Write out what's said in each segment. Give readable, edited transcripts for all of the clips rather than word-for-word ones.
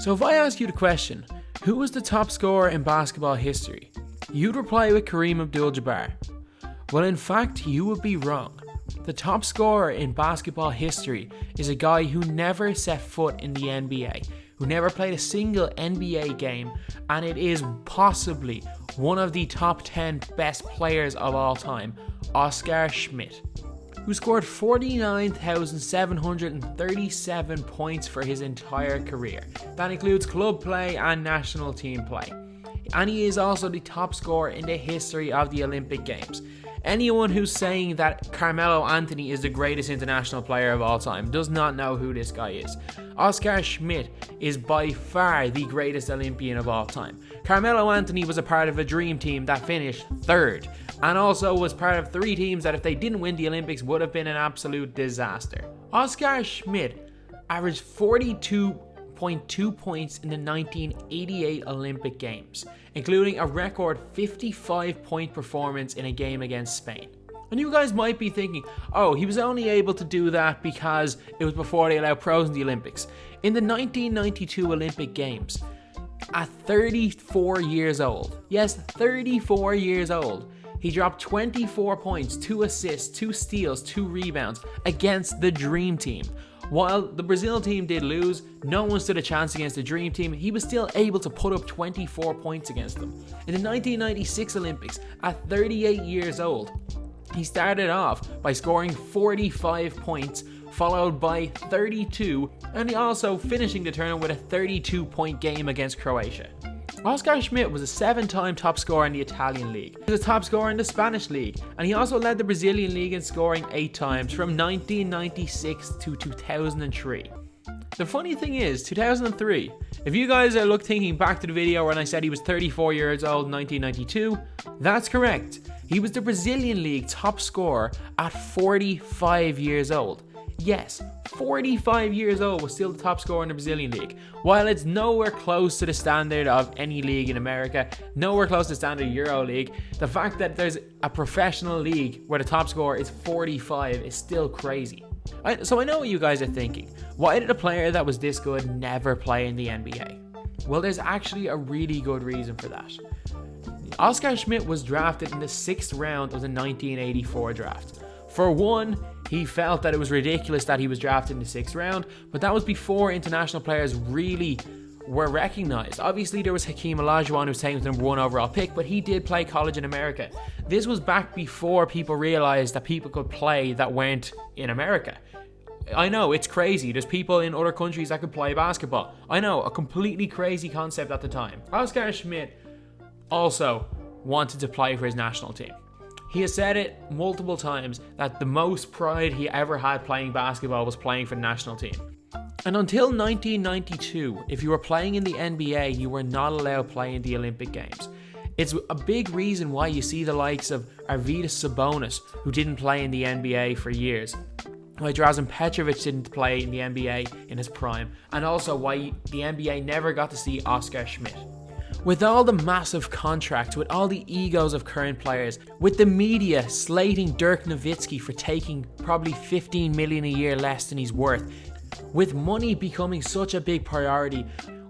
So if I ask you the question, who was the top scorer in basketball history? You'd reply with Kareem Abdul-Jabbar. Well, in fact, you would be wrong. The top scorer in basketball history is a guy who never set foot in the NBA, who never played a single NBA game, and it is possibly one of the top 10 best players of all time, Oscar Schmidt, who scored 49,737 points for his entire career. That includes club play and national team play. And he is also the top scorer in the history of the Olympic Games. Anyone who's saying that Carmelo Anthony is the greatest international player of all time does not know who this guy is. Oscar Schmidt is by far the greatest Olympian of all time. Carmelo Anthony was a part of a dream team that finished third, and also was part of 3 teams that if they didn't win the Olympics would have been an absolute disaster. Oscar Schmidt averaged 42.2 points in the 1988 Olympic Games, including a record 55-point performance in a game against Spain. And you guys might be thinking, oh, he was only able to do that because it was before they allowed pros in the Olympics. In the 1992 Olympic Games, at 34 years old, yes, 34 years old, he dropped 24 points, 2 assists, 2 steals, 2 rebounds against the Dream Team. While the Brazil team did lose, no one stood a chance against the Dream Team, he was still able to put up 24 points against them. In the 1996 Olympics, at 38 years old, he started off by scoring 45 points, followed by 32, and he also finishing the tournament with a 32-point game against Croatia. Oscar Schmidt was a 7-time top scorer in the Italian league. He was a top scorer in the Spanish league, and he also led the Brazilian league in scoring 8 times from 1996 to 2003. The funny thing is, 2003, if you guys are thinking back to the video when I said he was 34 years old in 1992, that's correct. He was the Brazilian league top scorer at 45 years old. Yes, 45 years old was still the top scorer in the Brazilian league. While it's nowhere close to the standard of any league in America, nowhere close to the standard of Euro League, the fact that there's a professional league where the top scorer is 45 is still crazy. So I know what you guys are thinking. Why did a player that was this good never play in the NBA? Well, there's actually a really good reason for that. Oscar Schmidt was drafted in the 6th round of the 1984 draft. For one, he felt that it was ridiculous that he was drafted in the 6th round, but that was before international players really were recognized. Obviously, there was Hakeem Olajuwon who was taken with the number 1 overall pick, but he did play college in America. This was back before people realized that people could play that weren't in America. I know, it's crazy. There's people in other countries that could play basketball. I know, a completely crazy concept at the time. Oscar Schmidt also wanted to play for his national team. He has said it multiple times that the most pride he ever had playing basketball was playing for the national team. And until 1992, if you were playing in the NBA, you were not allowed to play in the Olympic Games. It's a big reason why you see the likes of Arvydas Sabonis, who didn't play in the NBA for years, why Drazen Petrovic didn't play in the NBA in his prime, and also why the NBA never got to see Oscar Schmidt. With all the massive contracts, with all the egos of current players, with the media slating Dirk Nowitzki for taking probably 15 million a year less than he's worth, with money becoming such a big priority,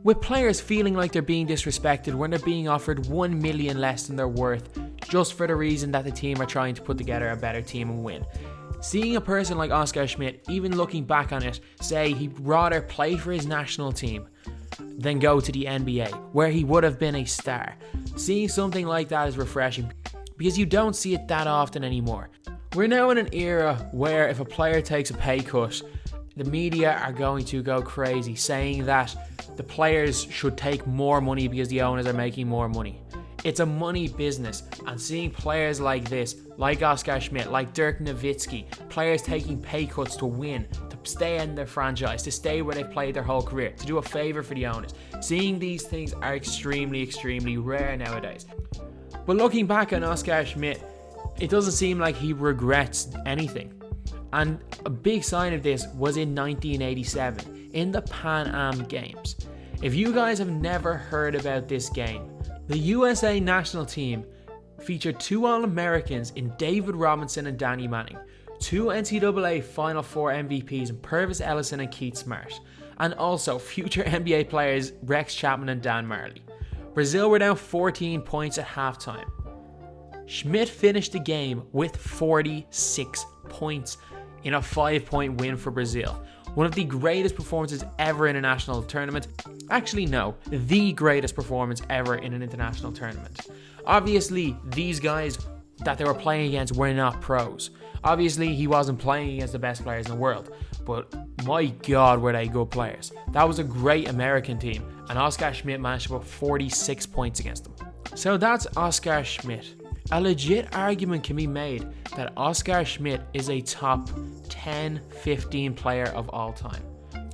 with players feeling like they're being disrespected when they're being offered 1 million less than they're worth, just for the reason that the team are trying to put together a better team and win. Seeing a person like Oscar Schmidt, even looking back on it, say he'd rather play for his national team than go to the NBA, where he would have been a star. Seeing something like that is refreshing, because you don't see it that often anymore. We're now in an era where if a player takes a pay cut, the media are going to go crazy, saying that the players should take more money because the owners are making more money. It's a money business, and seeing players like this, like Oscar Schmidt, like Dirk Nowitzki, players taking pay cuts to win, to stay in their franchise, to stay where they've played their whole career, to do a favour for the owners. Seeing these things are extremely, extremely rare nowadays. But looking back on Oscar Schmidt, it doesn't seem like he regrets anything. And a big sign of this was in 1987, in the Pan Am Games. If you guys have never heard about this game, the USA national team featured 2 All-Americans in David Robinson and Danny Manning, 2 NCAA Final Four MVPs in Purvis Ellison and Keith Smart, and also future NBA players Rex Chapman and Dan Marley. Brazil were down 14 points at halftime. Schmidt finished the game with 46 points in a 5-point win for Brazil. One of the greatest performances ever in a national tournament. Actually, no, the greatest performance ever in an international tournament. Obviously, these guys that they were playing against were not pros. Obviously, he wasn't playing against the best players in the world, but my God, were they good players. That was a great American team, and Oscar Schmidt managed to put 46 points against them. So that's Oscar Schmidt. A legit argument can be made that Oscar Schmidt is a top 10-15 player of all time.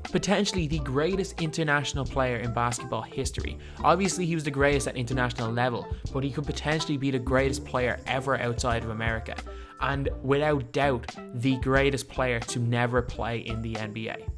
Potentially the greatest international player in basketball history. Obviously he was the greatest at international level, but he could potentially be the greatest player ever outside of America. And without doubt, the greatest player to never play in the NBA.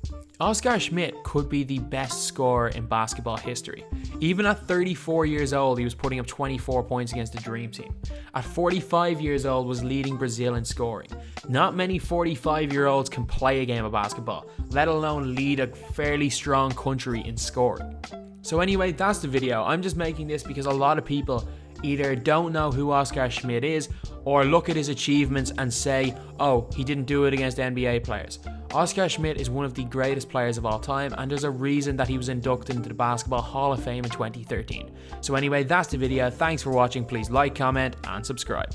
Oscar Schmidt could be the best scorer in basketball history. Even at 34 years old, he was putting up 24 points against the Dream Team. At 45 years old, was leading Brazil in scoring. Not many 45-year-olds can play a game of basketball, let alone lead a fairly strong country in scoring. So anyway, that's the video. I'm just making this because a lot of people either don't know who Oscar Schmidt is or look at his achievements and say, oh, he didn't do it against NBA players. Oscar Schmidt is one of the greatest players of all time, and there's a reason that he was inducted into the Basketball Hall of Fame in 2013. So anyway, that's the video. Thanks for watching. Please like, comment, and subscribe.